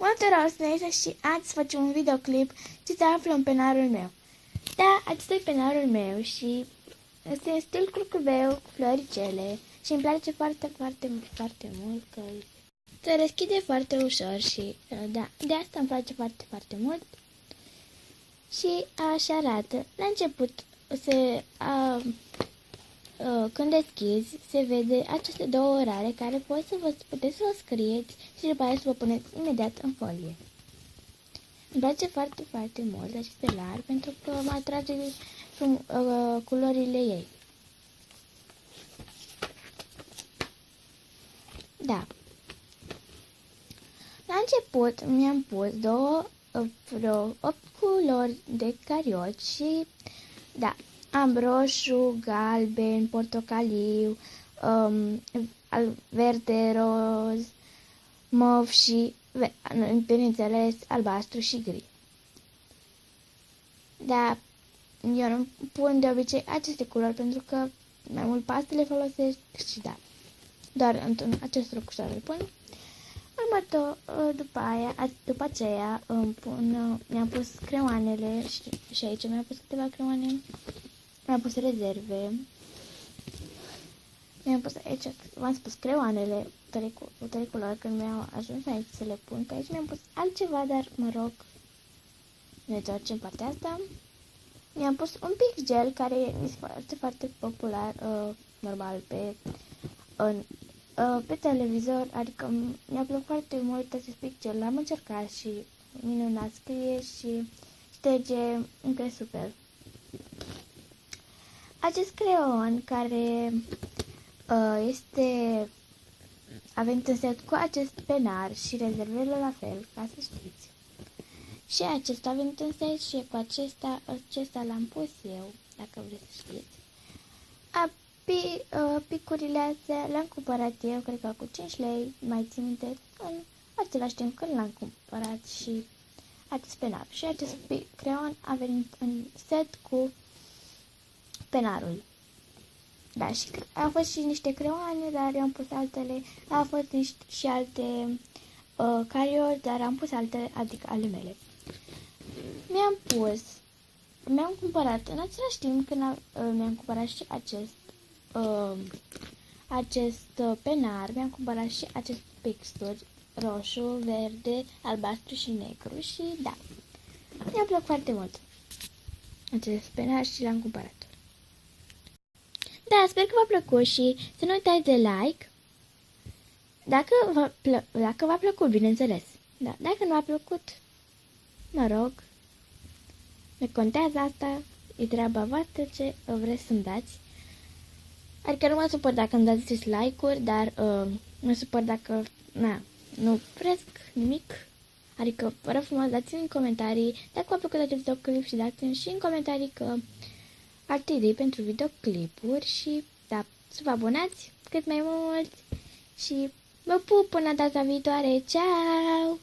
Bună tuturor, și azi facem un videoclip ce se află în penarul meu. Da, acesta e penarul meu și este în stil curcubeu cu floricele și îmi place foarte mult că se deschide foarte ușor și da, de asta îmi place foarte mult. Și așa arată. La început când deschizi, se vede aceste două orare care puteți să vă scrieți și după aceea să vă puneți imediat în folie. Îmi place foarte mult acest stelar pentru că mă atrage culorile ei. Da. La început mi-am pus vreo 8 culori de carioci și da, am roșu, galben, portocaliu, verde, roz, mov și, bineînțeles, albastru și gri. Dar eu nu pun de obicei aceste culori pentru că mai mult pastele folosesc și da, doar într-un acest răcușor îl pun. După aceea mi-am pus creoanele și aici mi-am pus câteva creoane. Mi-am pus rezerve. Mi-am pus aici, v-am spus, creoanele, trei culori, când mi-au ajuns aici să le pun. Pe aici mi-am pus altceva, dar mă rog, ne întoarcem partea asta. Mi-am pus un pic gel, care este foarte popular, normal, pe televizor, adică mi-a plăcut foarte mult acest pic gel. L-am încercat și minunat, scrie și șterge încă super. Acest creon care a venit în set cu acest penar și rezervele la fel, ca să știți. Și acesta a venit în set și cu acesta l-am pus eu, dacă vreți să știți. Picurile astea le-am cumpărat eu, cred că cu 5 lei, mai țin minte, în același timp când l-am cumpărat și acest penar. Și acest creon a venit în set cu penarul. Da, și au fost și niște creoane, dar eu am pus altele. Au fost și alte carioci, dar am pus altele, adică ale mele. Mi-am cumpărat în același timp când mi-am cumpărat și acest penar, mi-am cumpărat și acest pixuri roșu, verde, albastru și negru și da, mi-a plăcut foarte mult acest penar și l-am cumpărat. Da, sper că v-a plăcut și să nu uitați de like dacă v-a plăcut, bineînțeles. Da, dacă nu v-a plăcut, mă rog, ne contează asta, e treaba voastră ce vreți să-mi dați. Adică nu mă supăr dacă îmi dați dislike-uri, dar mă supăr dacă, nu presc nimic. Adică, vă rog frumos, dați-mi în comentarii dacă v-a plăcut acest videoclip și dați-mi și în comentarii că alte idei pentru videoclipuri și, da, să vă abonați cât mai mult și vă pup până data viitoare. Ciao!